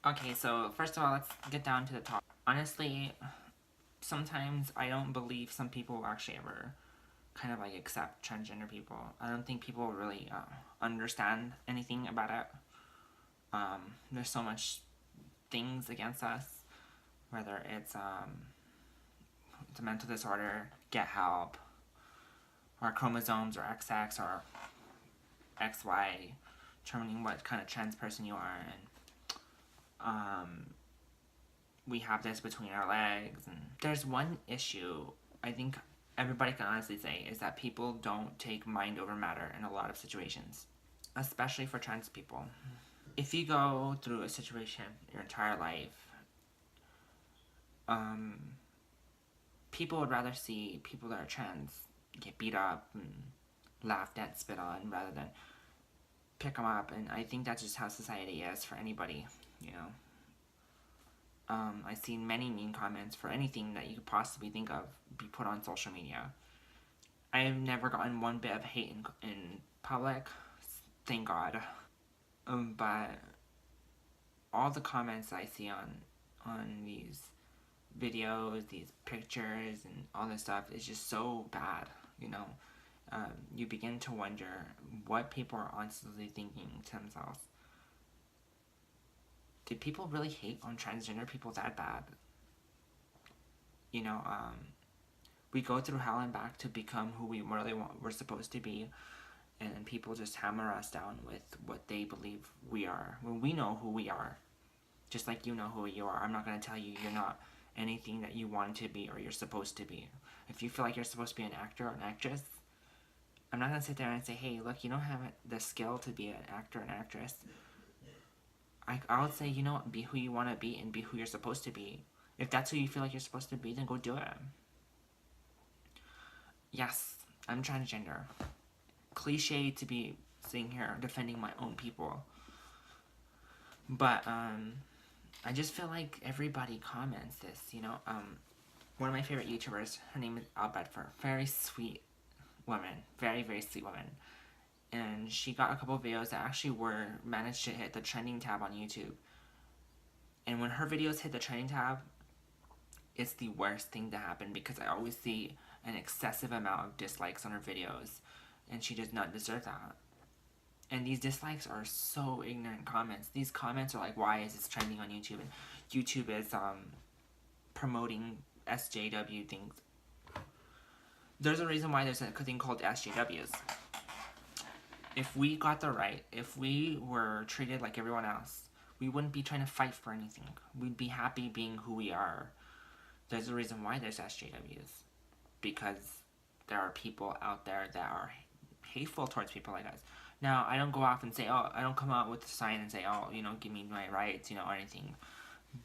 Okay, so first of all, let's get down to the top. Honestly, sometimes I don't believe some people actually ever kind of like accept transgender people. I don't think people really understand anything about it. There's so much things against us, whether it's a mental disorder, get help, or chromosomes, or XX, or XY, determining what kind of trans person you are, and we have this between our legs. And there's one issue I think everybody can honestly say is that people don't take mind over matter in a lot of situations, especially for trans people. If you go through a situation your entire life, people would rather see people that are trans get beat up and laughed at, spit on, rather than pick them up. And I think that's just how society is for anybody, you know. I've seen many mean comments for anything that you could possibly think of be put on social media. I've never gotten one bit of hate in public, thank God. But all the comments I see on these videos, these pictures, and all this stuff is just so bad, you know. You begin to wonder what people are honestly thinking to themselves. Did people really hate on transgender people that bad? You know, we go through hell and back to become who we really we're supposed to be, and people just hammer us down with what they believe we are, when we know who we are. Just like you know who you are. I'm not going to tell you you're not anything that you want to be or you're supposed to be. If you feel like you're supposed to be an actor or an actress, I'm not going to sit there and say, hey, look, you don't have the skill to be an actor or an actress. I would say, you know what, be who you want to be and be who you're supposed to be. If that's who you feel like you're supposed to be, then go do it. Yes, I'm transgender. Cliche to be sitting here defending my own people. But, I just feel like everybody comments this, you know. One of my favorite YouTubers, her name is Al Bedford. Very sweet woman. Very, very sweet woman. And she got a couple of videos that actually managed to hit the trending tab on YouTube. And when her videos hit the trending tab, it's the worst thing to happen, because I always see an excessive amount of dislikes on her videos, and she does not deserve that. And these dislikes are so ignorant comments. These comments are like, why is this trending on YouTube? And YouTube is promoting SJW things. There's a reason why there's a thing called SJWs. If we got the right, if we were treated like everyone else, we wouldn't be trying to fight for anything. We'd be happy being who we are. There's a reason why there's SJWs. Because there are people out there that are hateful towards people like us. Now, I don't go off and say, oh, I don't come out with a sign and say, oh, you know, give me my rights, you know, or anything.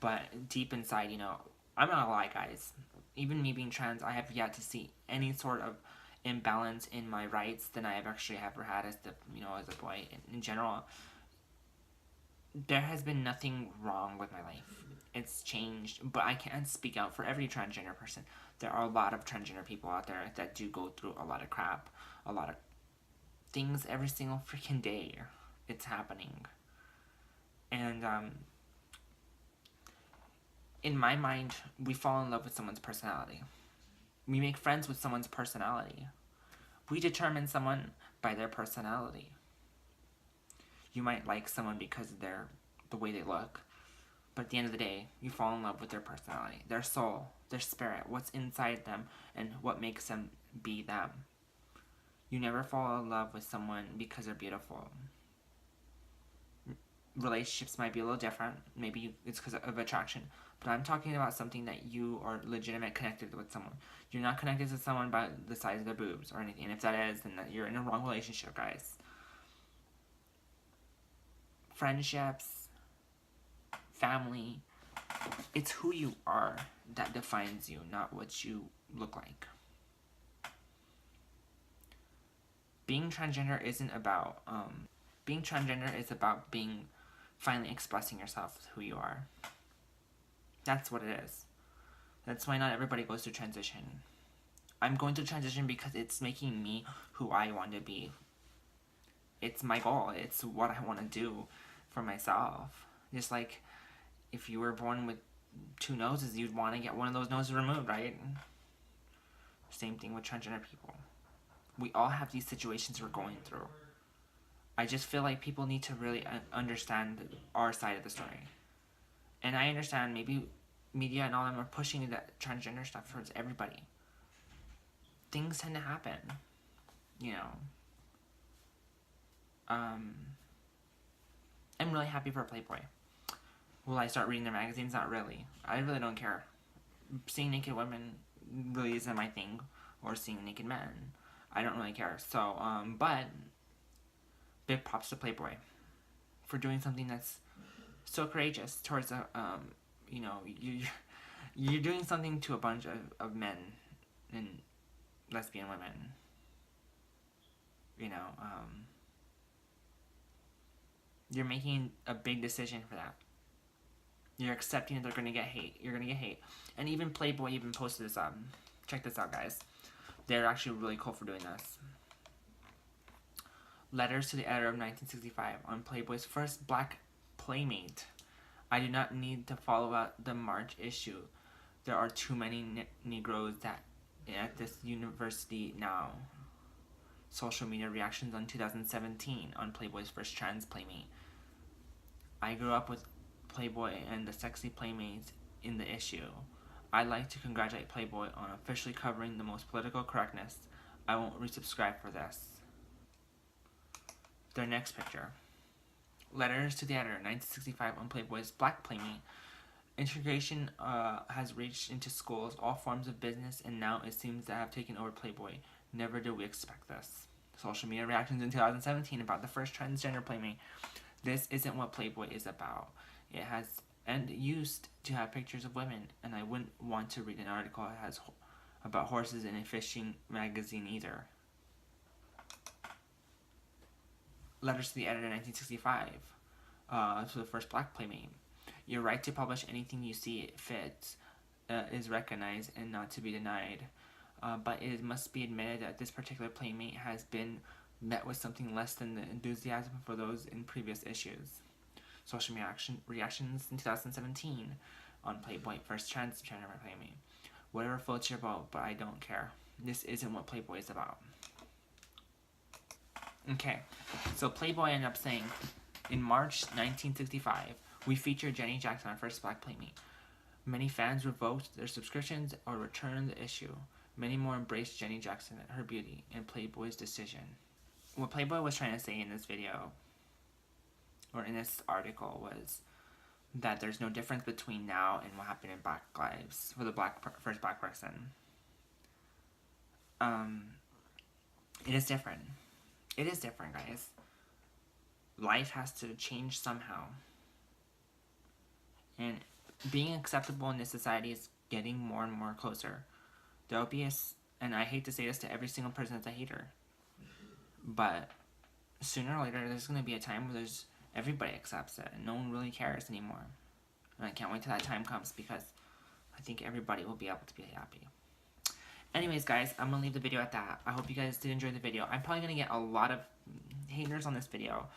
But deep inside, you know, I'm not gonna lie, guys. Even me being trans, I have yet to see any sort of imbalance in my rights than I have actually ever had as as a boy. In general, there has been nothing wrong with my life. It's changed, but I can't speak out for every transgender person. There are a lot of transgender people out there that do go through a lot of crap, a lot of things every single freaking day. It's happening. And in my mind, we fall in love with someone's personality. We make friends with someone's personality. We determine someone by their personality. You might like someone because of the way they look, but at the end of the day, you fall in love with their personality, their soul, their spirit, what's inside them, and what makes them be them. You never fall in love with someone because they're beautiful. Relationships might be a little different. Maybe it's because of attraction. But I'm talking about something that you are legitimate connected with someone. You're not connected to someone by the size of their boobs or anything. And if that is, then you're in a wrong relationship, guys. Friendships, family, it's who you are that defines you, not what you look like. Being transgender isn't about, being transgender is about finally expressing yourself with who you are. That's what it is. That's why not everybody goes through transition. I'm going through transition because it's making me who I want to be. It's my goal. It's what I want to do for myself. Just like if you were born with 2 noses, you'd want to get one of those noses removed, right? Same thing with transgender people. We all have these situations we're going through. I just feel like people need to really understand our side of the story. And I understand maybe media and all them are pushing that transgender stuff towards everybody. Things tend to happen, you know. I'm really happy for Playboy. Will I start reading their magazines? Not really. I really don't care. Seeing naked women really isn't my thing, or seeing naked men. I don't really care. So, but big props to Playboy for doing something that's so courageous towards a, you know, you're doing something to a bunch of men and lesbian women. You know, you're making a big decision for that. You're accepting that they're gonna get hate. You're gonna get hate. And even Playboy even posted this check this out, guys. They're actually really cool for doing this. Letters to the editor of 1965 on Playboy's first black Playmate. I do not need to follow out the March issue. There are too many Negroes at this university now. Social media reactions on 2017 on Playboy's first trans Playmate. I grew up with Playboy and the sexy Playmates in the issue. I'd like to congratulate Playboy on officially covering the most political correctness. I won't resubscribe for this. Their next picture. Letters to the editor, 1965 on Playboy's Black Playmate. Integration has reached into schools, all forms of business, and now it seems to have taken over Playboy. Never did we expect this. Social media reactions in 2017 about the first transgender Playmate. This isn't what Playboy is about. It has and used to have pictures of women, and I wouldn't want to read an article that has about horses in a fishing magazine either. Letters to the editor, 1965, to the first black Playmate. Your right to publish anything you see fit is recognized and not to be denied. But it must be admitted that this particular Playmate has been met with something less than the enthusiasm for those in previous issues. Social reactions in 2017 on Playboy, first transgender Playmate. Whatever floats your boat, but I don't care. This isn't what Playboy is about. Okay, so Playboy ended up saying, in March 1965, we featured Jenny Jackson on first black Playmate. Many fans revoked their subscriptions or returned the issue. Many more embraced Jenny Jackson and her beauty and Playboy's decision. What Playboy was trying to say in this video, or in this article, was that there's no difference between now and what happened in Black Lives for the first black person. It is different. It is different, guys. Life has to change somehow. And being acceptable in this society is getting more and more closer. There'll be and I hate to say this to every single person that's a hater, but sooner or later there's going to be a time where everybody accepts it and no one really cares anymore. And I can't wait till that time comes because I think everybody will be able to be happy. Anyways, guys, I'm going to leave the video at that. I hope you guys did enjoy the video. I'm probably going to get a lot of haters on this video.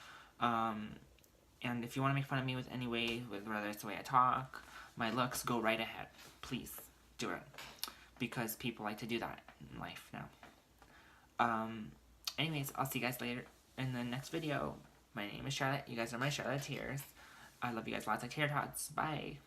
And if you want to make fun of me with any way, whether it's the way I talk, my looks, go right ahead. Please do it. Because people like to do that in life now. Anyways, I'll see you guys later in the next video. My name is Charlotte. You guys are my Charlotteers. I love you guys lots. Like Tater Tots. Bye.